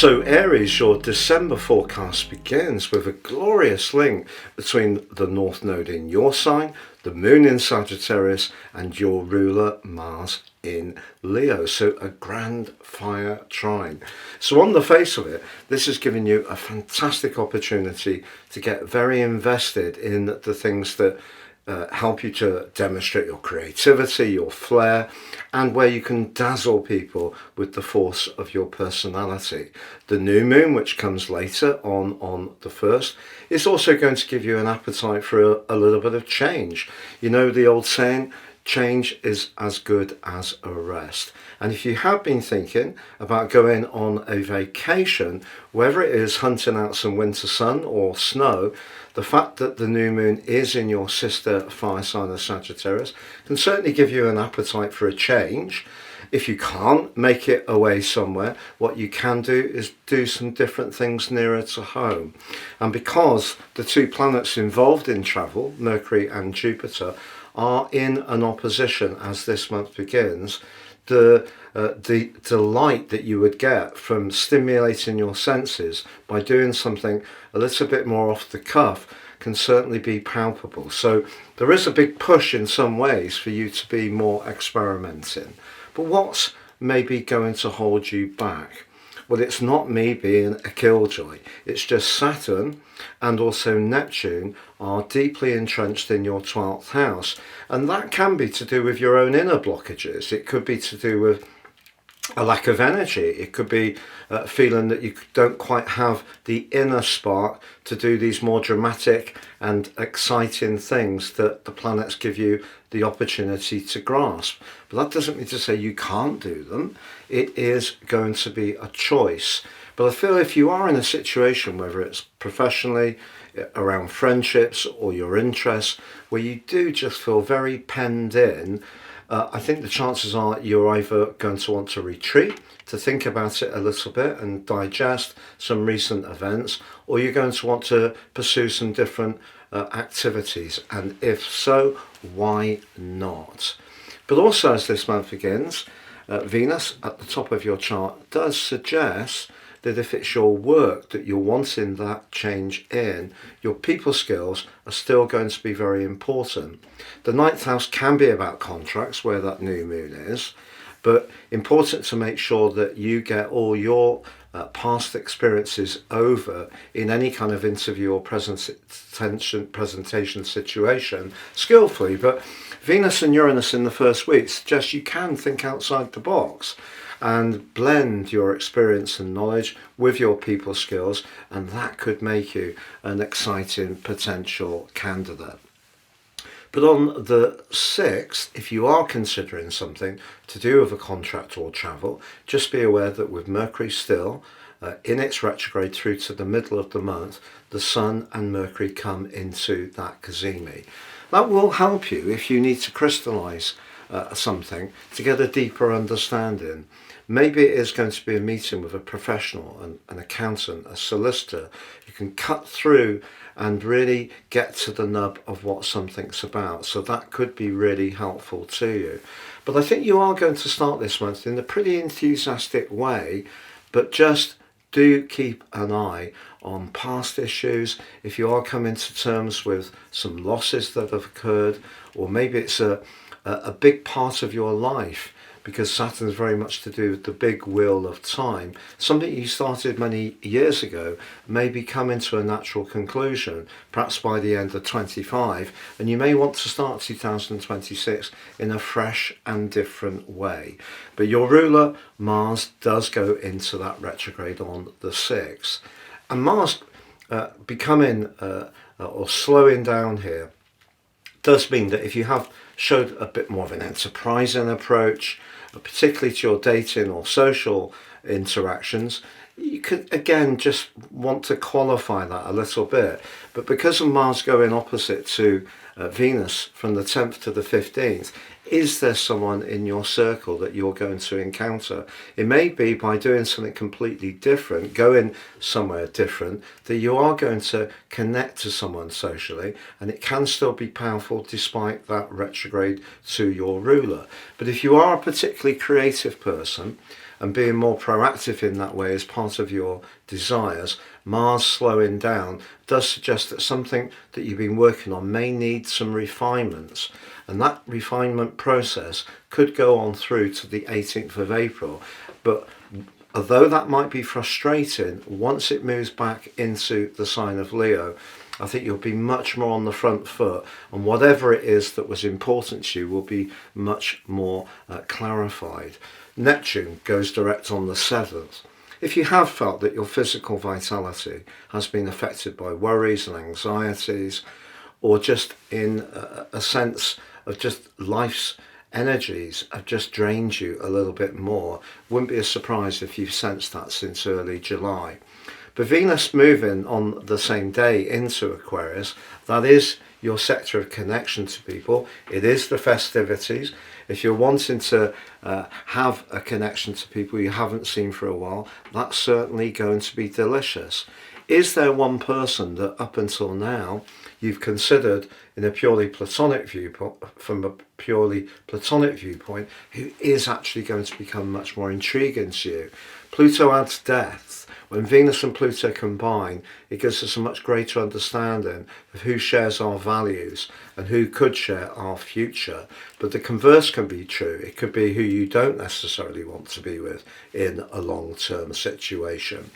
So Aries, your December forecast begins with a glorious link between the North Node in your sign, the Moon in Sagittarius, and your ruler Mars in Leo. So a grand fire trine. So on the face of it, this is giving you a fantastic opportunity to get very invested in the things that help you to demonstrate your creativity, your flair, and where you can dazzle people with the force of your personality. The new moon, which comes later on the 1st, is also going to give you an appetite for a little bit of change. You know the old saying, change is as good as a rest. And if you have been thinking about going on a vacation, whether it is hunting out some winter sun or snow, the fact that the new moon is in your sister fire sign of Sagittarius can certainly give you an appetite for a change. If you can't make it away somewhere, what you can do is do some different things nearer to home. And because the two planets involved in travel, Mercury and Jupiter, are in an opposition as this month begins, the delight that you would get from stimulating your senses by doing something a little bit more off the cuff can certainly be palpable. So there is a big push in some ways for you to be more experimenting. But what's maybe going to hold you back? Well, it's not me being a killjoy. It's just Saturn and also Neptune are deeply entrenched in your 12th house. And that can be to do with your own inner blockages. It could be to do with a lack of energy. It could be feeling that you don't quite have the inner spark to do these more dramatic and exciting things that the planets give you the opportunity to grasp. But that doesn't mean to say you can't do them. It is going to be a choice. But I feel if you are in a situation, whether it's professionally, around friendships or your interests, where you do just feel very penned in, I think the chances are you're either going to want to retreat, to think about it a little bit and digest some recent events, or you're going to want to pursue some different activities. And if so, why not? But also as this month begins, Venus at the top of your chart does suggest that if it's your work that you're wanting that change in, your people skills are still going to be very important. The 9th house can be about contracts, where that new moon is, but important to make sure that you get all your past experiences over in any kind of interview or presentation situation skillfully. But Venus and Uranus in the first week suggest you can think outside the box and blend your experience and knowledge with your people skills, and that could make you an exciting potential candidate. But on the 6th, if you are considering something to do with a contract or travel, just be aware that with Mercury still in its retrograde through to the middle of the month, the Sun and Mercury come into that cazimi. That will help you if you need to crystallize something to get a deeper understanding. Maybe it is going to be a meeting with a professional, an accountant, a solicitor. You can cut through and really get to the nub of what something's about. So that could be really helpful to you. But I think you are going to start this month in a pretty enthusiastic way, but just do keep an eye on past issues. If you are coming to terms with some losses that have occurred, or maybe it's a big part of your life, because Saturn is very much to do with the big wheel of time. Something you started many years ago may be coming to a natural conclusion, perhaps by the end of 25, and you may want to start 2026 in a fresh and different way. But your ruler, Mars, does go into that retrograde on the 6th. And Mars becoming or slowing down here does mean that if you have showed a bit more of an enterprising approach, particularly to your dating or social interactions, you could again just want to qualify that a little bit. But because of Mars going opposite to Venus from the 10th to the 15th, is there someone in your circle that you're going to encounter? It may be by doing something completely different, going somewhere different, that you are going to connect to someone socially, and it can still be powerful despite that retrograde to your ruler. But if you are a particularly creative person, and being more proactive in that way as part of your desires, Mars slowing down does suggest that something that you've been working on may need some refinements. And that refinement process could go on through to the 18th of April. But although that might be frustrating, once it moves back into the sign of Leo, I think you'll be much more on the front foot, and whatever it is that was important to you will be much more clarified. Neptune goes direct on the 7th. If you have felt that your physical vitality has been affected by worries and anxieties, or just in a sense of just life's energies have just drained you a little bit more, wouldn't be a surprise if you've sensed that since early July. But Venus moving on the same day into Aquarius, that is your sector of connection to people. It is the festivities. If you're wanting to have a connection to people you haven't seen for a while, that's certainly going to be delicious. Is there one person that up until now you've considered in a purely platonic viewpoint, from a purely platonic viewpoint, who is actually going to become much more intriguing to you? Pluto adds depth. When Venus and Pluto combine, it gives us a much greater understanding of who shares our values and who could share our future. But the converse can be true. It could be who you don't necessarily want to be with in a long-term situation.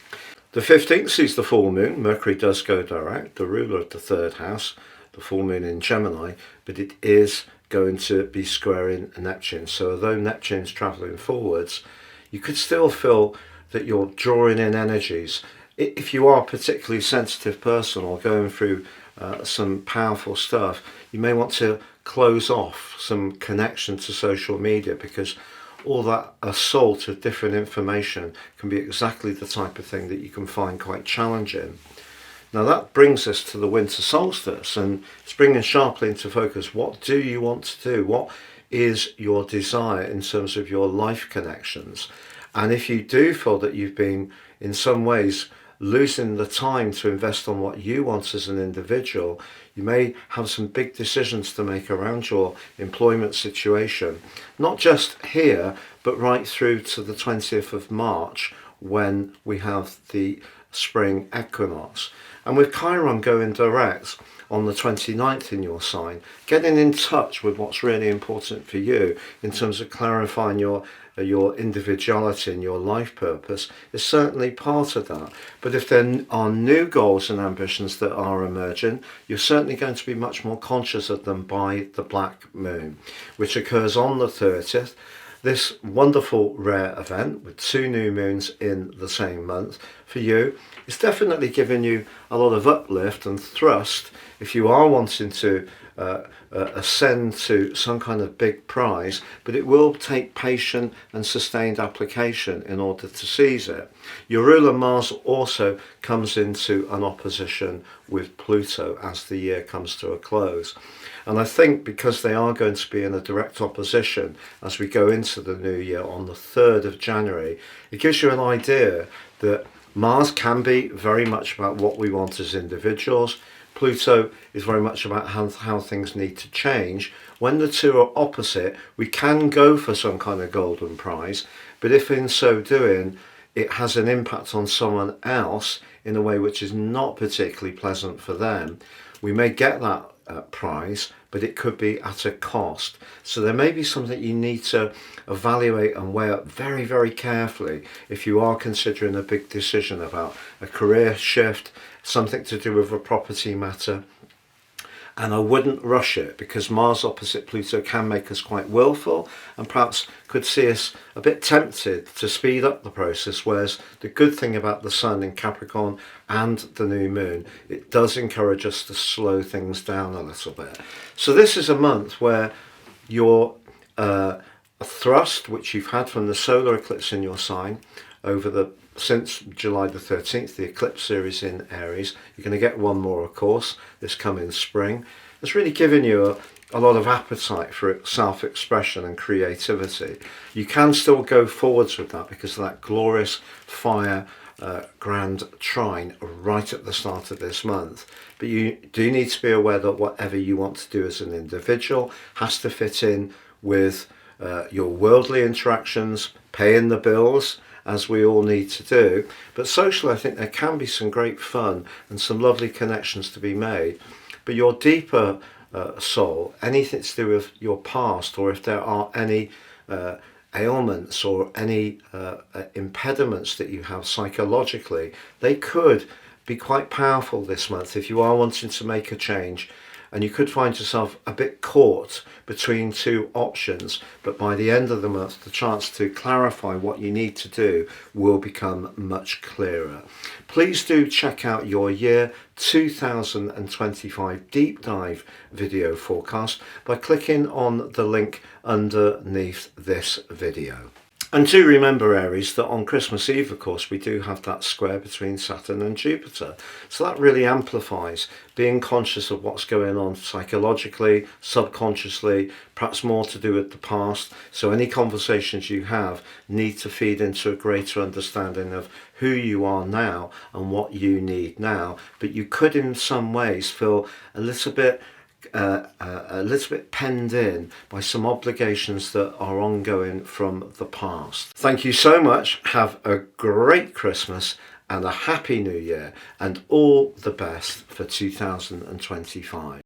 The 15th sees the full moon. Mercury does go direct, the ruler of the 3rd house, the full moon in Gemini, but it is going to be squaring Neptune. So although Neptune's travelling forwards, you could still feel that you're drawing in energies. If you are a particularly sensitive person or going through some powerful stuff, you may want to close off some connection to social media, because all that assault of different information can be exactly the type of thing that you can find quite challenging. Now that brings us to the winter solstice, and it's bringing sharply into focus, what do you want to do? What is your desire in terms of your life connections? And if you do feel that you've been in some ways losing the time to invest on what you want as an individual, you may have some big decisions to make around your employment situation, not just here, but right through to the 20th of March, when we have the spring equinox. And with Chiron going direct on the 29th in your sign, getting in touch with what's really important for you in terms of clarifying your individuality and your life purpose is certainly part of that. But if there are new goals and ambitions that are emerging, you're certainly going to be much more conscious of them by the black moon, which occurs on the 30th. This wonderful rare event with 2 new moons in the same month for you is definitely giving you a lot of uplift and thrust if you are wanting to ascend to some kind of big prize, but it will take patient and sustained application in order to seize it. Your ruler Mars also comes into an opposition with Pluto as the year comes to a close. And I think because they are going to be in a direct opposition as we go into the new year on the 3rd of January, it gives you an idea that Mars can be very much about what we want as individuals. Pluto is very much about how things need to change. When the two are opposite, we can go for some kind of golden prize, but if in so doing it has an impact on someone else in a way which is not particularly pleasant for them, we may get that prize, but it could be at a cost. So there may be something you need to evaluate and weigh up very, very carefully if you are considering a big decision about a career shift, something to do with a property matter. And I wouldn't rush it, because Mars opposite Pluto can make us quite willful and perhaps could see us a bit tempted to speed up the process, whereas the good thing about the Sun in Capricorn and the new moon, it does encourage us to slow things down a little bit. So this is a month where your thrust, which you've had from the solar eclipse in your sign since July the 13th, the eclipse series in Aries, you're going to get one more, of course, this coming spring. has really given you a lot of appetite for self-expression and creativity. You can still go forwards with that because of that glorious fire grand trine right at the start of this month. But you do need to be aware that whatever you want to do as an individual has to fit in with your worldly interactions, paying the bills, as we all need to do. But social, I think there can be some great fun and some lovely connections to be made. But your deeper soul, anything to do with your past, or if there are any ailments or any impediments that you have psychologically, they could be quite powerful this month if you are wanting to make a change. And you could find yourself a bit caught between two options, but by the end of the month, the chance to clarify what you need to do will become much clearer. Please do check out your year 2025 deep dive video forecast by clicking on the link underneath this video. And do remember, Aries, that on Christmas Eve, of course, we do have that square between Saturn and Jupiter. So that really amplifies being conscious of what's going on psychologically, subconsciously, perhaps more to do with the past. So any conversations you have need to feed into a greater understanding of who you are now and what you need now. But you could, in some ways, feel a little bit penned in by some obligations that are ongoing from the past. Thank you so much. Have a great Christmas and a happy new year, and all the best for 2025.